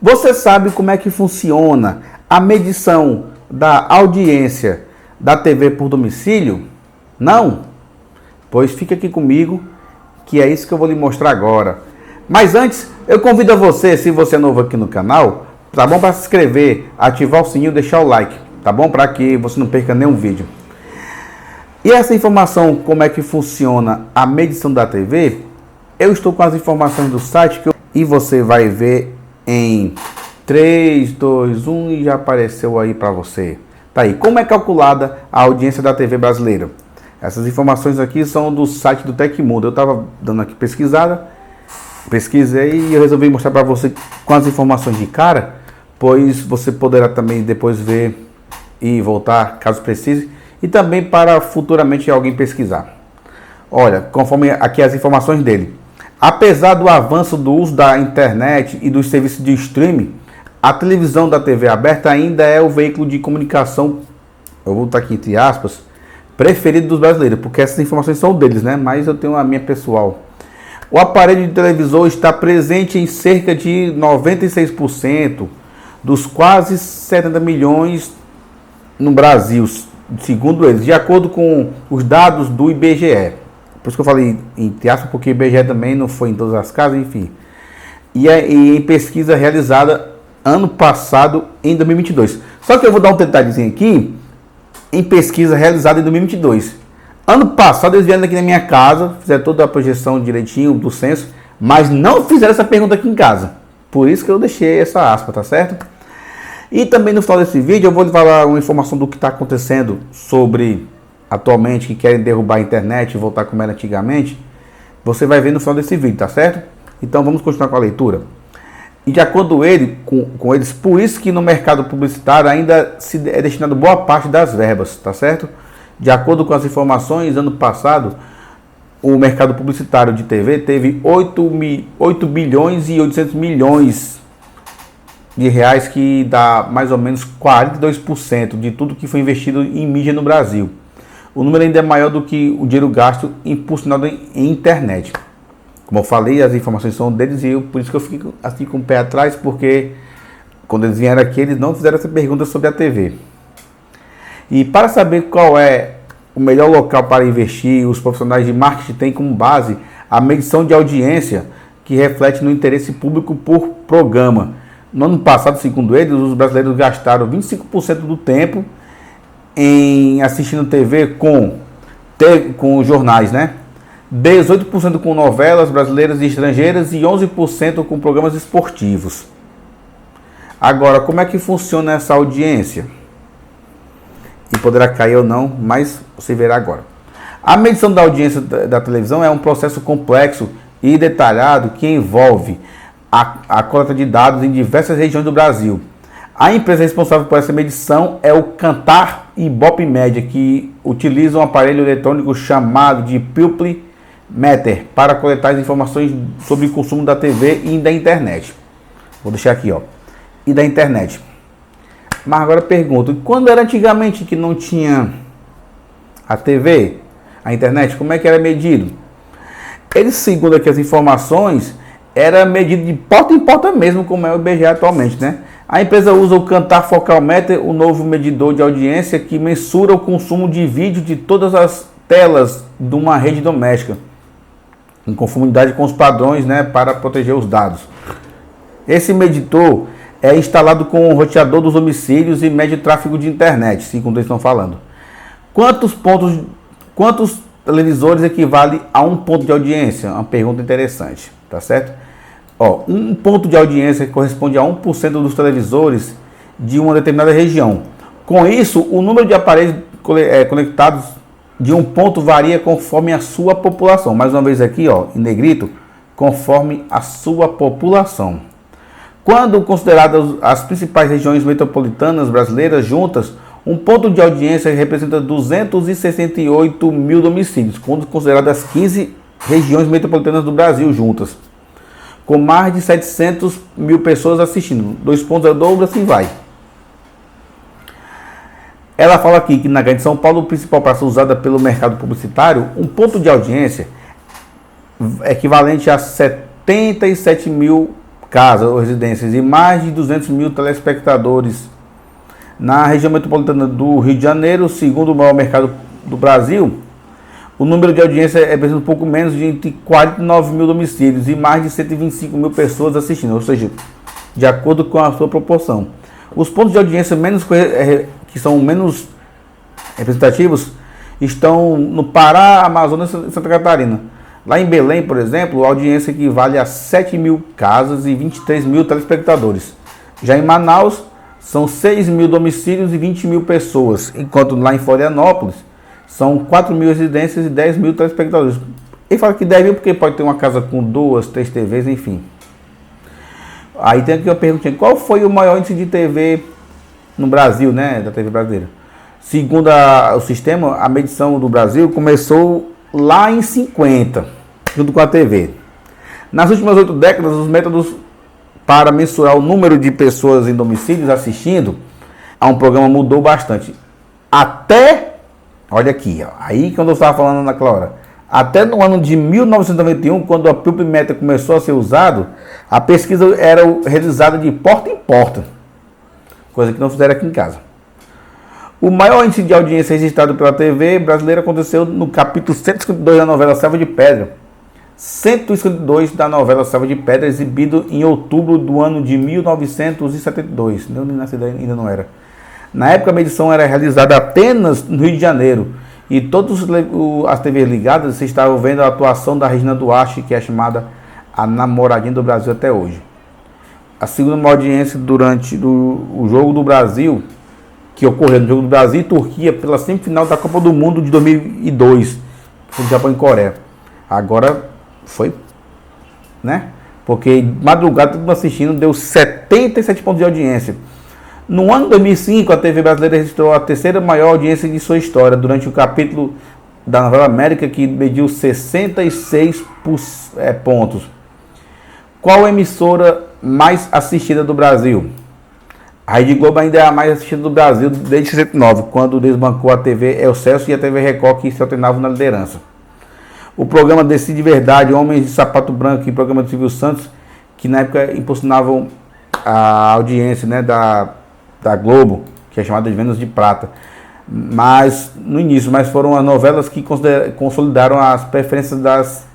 Você sabe como é que funciona a medição da audiência da TV por domicílio? Não? Pois fica aqui comigo, que é isso que eu vou lhe mostrar agora. Mas antes, eu convido a você, se você é novo aqui no canal, tá bom? Para se inscrever, ativar o sininho e deixar o like, tá bom? Para que você não perca nenhum vídeo. E essa informação, como é que funciona a medição da TV, eu estou com as informações do site e você vai ver em 3, 2, 1 e já apareceu aí para você. Tá aí, como é calculada a audiência da TV brasileira? Essas informações aqui são do site do Tecmundo. Eu estava dando aqui pesquisei e eu resolvi mostrar para você com as informações de cara, pois você poderá também depois ver e voltar caso precise, e também para futuramente alguém pesquisar. Olha, conforme aqui as informações dele. Apesar do avanço do uso da internet e dos serviços de streaming, a televisão da TV aberta ainda é o veículo de comunicação, eu vou botar aqui entre aspas, preferido dos brasileiros, porque essas informações são deles, né? Mas eu tenho a minha pessoal. O aparelho de televisor está presente em cerca de 96% dos quase 70 milhões no Brasil, segundo eles, de acordo com os dados do IBGE. Por isso que eu falei entre aspas, porque o IBGE também não foi em todas as casas, enfim. E em pesquisa realizada ano passado, em 2022. Só que eu vou dar um detalhezinho aqui, em pesquisa realizada em 2022. Ano passado eles vieram aqui na minha casa, fizeram toda a projeção direitinho do censo, mas não fizeram essa pergunta aqui em casa. Por isso que eu deixei essa aspa, tá certo? E também no final desse vídeo eu vou lhe falar uma informação do que está acontecendo sobre atualmente, que querem derrubar a internet e voltar como era antigamente. Você vai ver no final desse vídeo, tá certo? Então vamos continuar com a leitura. E de acordo com eles, por isso que no mercado publicitário ainda é destinado boa parte das verbas, tá certo? De acordo com as informações, ano passado, o mercado publicitário de TV teve 8 bilhões e 800 milhões de reais, que dá mais ou menos 42% de tudo que foi investido em mídia no Brasil. O número ainda é maior do que o dinheiro gasto impulsionado em internet. Como eu falei, as informações são deles e por isso que eu fico assim com o pé atrás, porque quando eles vieram aqui, eles não fizeram essa pergunta sobre a TV. E para saber qual é o melhor local para investir, os profissionais de marketing têm como base a medição de audiência, que reflete no interesse público por programa. No ano passado, segundo eles, os brasileiros gastaram 25% do tempo em assistindo TV com jornais, né? 18% com novelas brasileiras e estrangeiras e 11% com programas esportivos. Agora, como é que funciona essa audiência? E poderá cair ou não, mas você verá agora. A medição da audiência da televisão é um processo complexo e detalhado que envolve a coleta de dados em diversas regiões do Brasil. A empresa responsável por essa medição é o Kantar e Ibope Média, que utiliza um aparelho eletrônico chamado de People Meter para coletar as informações sobre o consumo da TV e da internet. Vou deixar aqui, ó. E da internet. Mas agora eu pergunto, quando era antigamente que não tinha a TV, a internet, como é que era medido? Eles, segundo aqui as informações, era medido de porta em porta mesmo, como é o IBGE atualmente, né? A empresa usa o Kantar Focal Meter, o novo medidor de audiência que mensura o consumo de vídeo de todas as telas de uma rede doméstica, em conformidade com os padrões, né, para proteger os dados. Esse medidor é instalado com o roteador dos domicílios e mede o tráfego de internet, segundo eles estão falando. Quantos televisores equivale a um ponto de audiência? Uma pergunta interessante, tá certo? Ó, um ponto de audiência corresponde a 1% dos televisores de uma determinada região. Com isso, o número de aparelhos conectados de um ponto varia conforme a sua população. Mais uma vez aqui, ó, em negrito, conforme a sua população. Quando consideradas as principais regiões metropolitanas brasileiras juntas, um ponto de audiência representa 268 mil domicílios, quando consideradas as 15 regiões metropolitanas do Brasil juntas, com mais de 700 mil pessoas assistindo. 2 pontos é o dobro, assim vai. Ela fala aqui que na Grande São Paulo, o principal praça usada pelo mercado publicitário, um ponto de audiência equivalente a 77 mil casas ou residências e mais de 200 mil telespectadores. Na região metropolitana do Rio de Janeiro, segundo o maior mercado do Brasil, o número de audiência é um pouco menos de entre 49 mil domicílios e mais de 125 mil pessoas assistindo, ou seja, de acordo com a sua proporção. Os pontos de audiência que são menos representativos estão no Pará, Amazonas e Santa Catarina. Lá em Belém, por exemplo, a audiência equivale a 7 mil casas e 23 mil telespectadores. Já em Manaus, são 6 mil domicílios e 20 mil pessoas, enquanto lá em Florianópolis, são 4 mil residências e 10 mil telespectadores. Ele fala que 10 mil porque pode ter uma casa com 2, 3 TVs, enfim. Aí tem aqui uma perguntinha, qual foi o maior índice de TV no Brasil, né, da TV brasileira? Segundo o sistema, a medição do Brasil começou lá em 50, junto com a TV. Nas últimas 8 décadas, os métodos para mensurar o número de pessoas em domicílios assistindo a um programa mudou bastante. Até, olha aqui, ó, aí quando eu estava falando naquela hora, até no ano de 1991, quando a PubMeter começou a ser usado, a pesquisa era realizada de porta em porta, coisa que não fizeram aqui em casa. O maior índice de audiência registrado pela TV brasileira aconteceu no capítulo 152 da novela Selva de Pedra. 152 da novela Selva de Pedra, exibido em outubro do ano de 1972. Eu nem nasci ainda não era. Na época a medição era realizada apenas no Rio de Janeiro. E todas as TVs ligadas estavam vendo a atuação da Regina Duarte, que é chamada a namoradinha do Brasil até hoje. A segunda maior audiência durante o Jogo do Brasil, que ocorreu no Jogo do Brasil e Turquia pela semifinal da Copa do Mundo de 2002, foi o Japão e Coreia. Agora foi, né? Porque madrugada, todo mundo assistindo, deu 77 pontos de audiência. No ano de 2005, a TV brasileira registrou a terceira maior audiência de sua história, durante o capítulo da novela América, que mediu 66 pontos. Qual a emissora mais assistida do Brasil? A Rede Globo ainda é a mais assistida do Brasil desde 69, quando desbancou a TV Excelsior e a TV Record, que se alternavam na liderança. O programa Decide Verdade, Homens de Sapato Branco e o programa do Silvio Santos, que na época impulsionavam a audiência, né, da Globo, que é chamada de Vênus de Prata. Mas no início, foram as novelas que consolidaram as preferências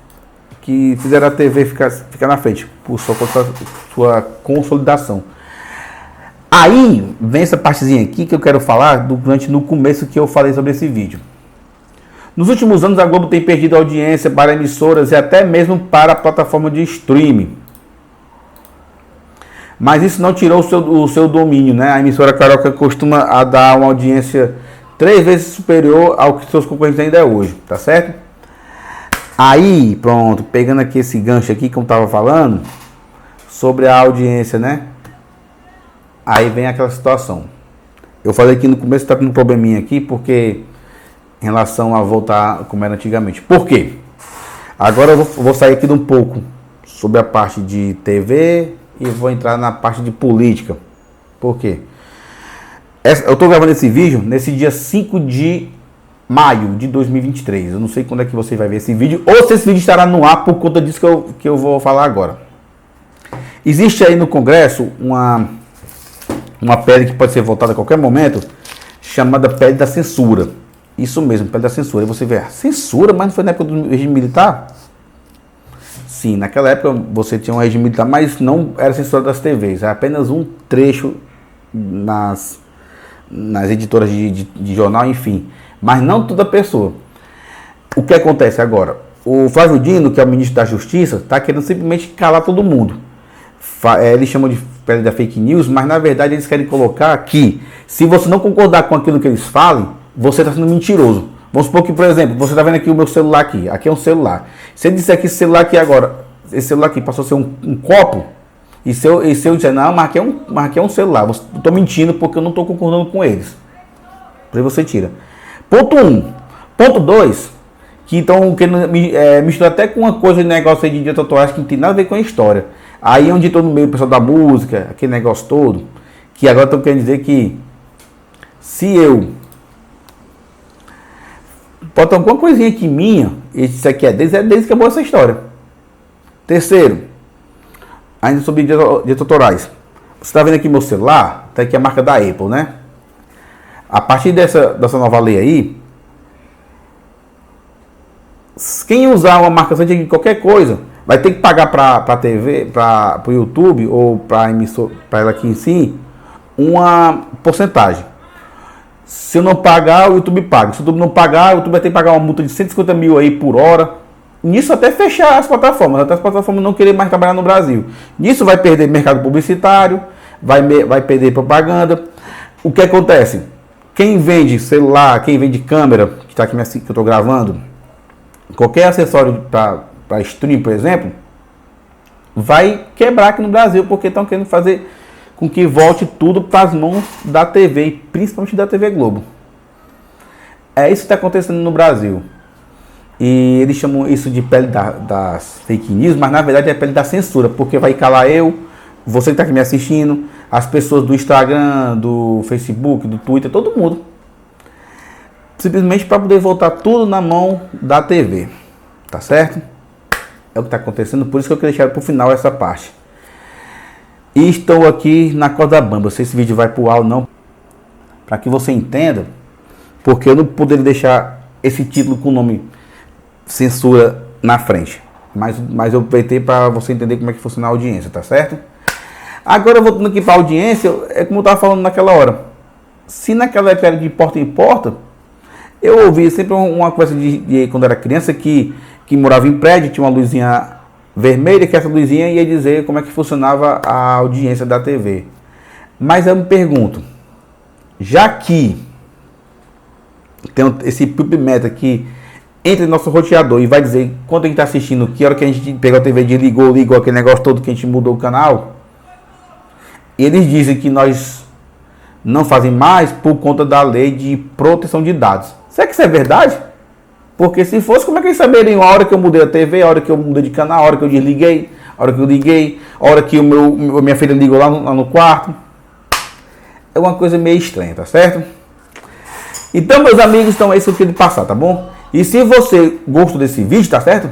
que fizeram a TV ficar na frente, por sua consolidação. Aí vem essa partezinha aqui que eu quero falar no começo que eu falei sobre esse vídeo. Nos últimos anos a Globo tem perdido audiência para emissoras e até mesmo para a plataforma de streaming. Mas isso não tirou o seu domínio, né? A emissora carioca costuma dar uma audiência 3 vezes superior ao que seus concorrentes ainda é hoje, tá certo? Aí, pronto, pegando aqui esse gancho aqui que eu estava falando sobre a audiência, né? Aí vem aquela situação. Eu falei que no começo está tendo um probleminha aqui, porque em relação a voltar como era antigamente. Por quê? Agora eu vou sair aqui de um pouco sobre a parte de TV e vou entrar na parte de política. Por quê? Eu estou gravando esse vídeo nesse dia 5 de maio de 2023. Eu não sei quando é que você vai ver esse vídeo, ou se esse vídeo estará no ar por conta disso que eu vou falar agora. Existe aí no Congresso uma PL que pode ser votada a qualquer momento, chamada PL da censura. Isso mesmo, PL da censura. E você vê, censura? Mas não foi na época do regime militar? Sim, naquela época você tinha um regime militar, mas não era censura das TVs. Era apenas um trecho nas editoras de jornal, enfim. Mas não toda pessoa. O que acontece agora? O Flávio Dino, que é o ministro da Justiça, está querendo simplesmente calar todo mundo. Eles chamam de PL da fake news, mas na verdade eles querem colocar que, se você não concordar com aquilo que eles falem, você está sendo mentiroso. Vamos supor que, por exemplo, você está vendo aqui o meu celular aqui é um celular. Se eu disser que esse celular aqui agora, esse celular aqui passou a ser um copo, e se eu disser, não, mas aqui é um celular, eu estou mentindo porque eu não estou concordando com eles. Aí você tira. Ponto 1. Ponto 2, que estão querendo misturar até com uma coisa de negócio aí de direito autorais que não tem nada a ver com a história. Aí é onde entrou no meio o pessoal da música, aquele negócio todo, que agora estão querendo dizer que se eu botar alguma coisinha aqui minha, isso aqui é deles que acabou essa história. Terceiro, Ainda sobre direitos autorais. Você está vendo aqui meu celular? Tá aqui a marca da Apple, né? A partir dessa nova lei aí, quem usar uma marca antiga de qualquer coisa vai ter que pagar para a TV, para o YouTube ou para ela aqui em si, uma porcentagem. Se eu não pagar, o YouTube paga. Se o YouTube não pagar, o YouTube vai ter que pagar uma multa de 150 mil aí por hora. Nisso até fechar as plataformas, até as plataformas não querem mais trabalhar no Brasil. Nisso vai perder mercado publicitário, vai perder propaganda. O que acontece? Quem vende celular, quem vende câmera, que está aqui que eu estou gravando, qualquer acessório para stream, por exemplo, vai quebrar aqui no Brasil, porque estão querendo fazer com que volte tudo para as mãos da TV, e principalmente da TV Globo. É isso que está acontecendo no Brasil. E eles chamam isso de pele das fake news, mas na verdade é a pele da censura, porque vai calar eu, você que está aqui me assistindo, as pessoas do Instagram, do Facebook, do Twitter, todo mundo. Simplesmente para poder voltar tudo na mão da TV. Tá certo? É o que está acontecendo, por isso que eu queria deixar para o final essa parte. E estou aqui na corda bamba. Se esse vídeo vai pro ar ou não, para que você entenda, porque eu não poderia deixar esse título com o nome censura na frente. Mas eu aproveitei para você entender como é que funciona a audiência, tá certo? Agora voltando aqui para a audiência, é como eu estava falando naquela hora. Se naquela época era de porta em porta, eu ouvi sempre uma coisa de quando era criança que morava em prédio, tinha uma luzinha vermelha, que essa luzinha ia dizer como é que funcionava a audiência da TV. Mas eu me pergunto, já que tem esse PubMeter que entra no nosso roteador e vai dizer quanto a gente está assistindo, que hora que a gente pegou a TV, ligou aquele negócio todo que a gente mudou o canal, e eles dizem que nós não fazem mais por conta da lei de proteção de dados. Será que isso é verdade? Porque se fosse, como é que eles saberiam a hora que eu mudei a TV, a hora que eu mudei de canal, a hora que eu desliguei, a hora que eu liguei, a hora que minha filha ligou lá no quarto? É uma coisa meio estranha, tá certo? Então, meus amigos, é isso que eu queria passar, tá bom? E se você gostou desse vídeo, tá certo?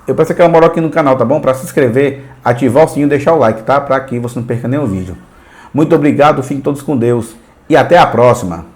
Eu peço aquela moral aqui no canal, tá bom? Para se inscrever, ativar o sininho e deixar o like, tá? Para que você não perca nenhum vídeo. Muito obrigado, fiquem todos com Deus e até a próxima.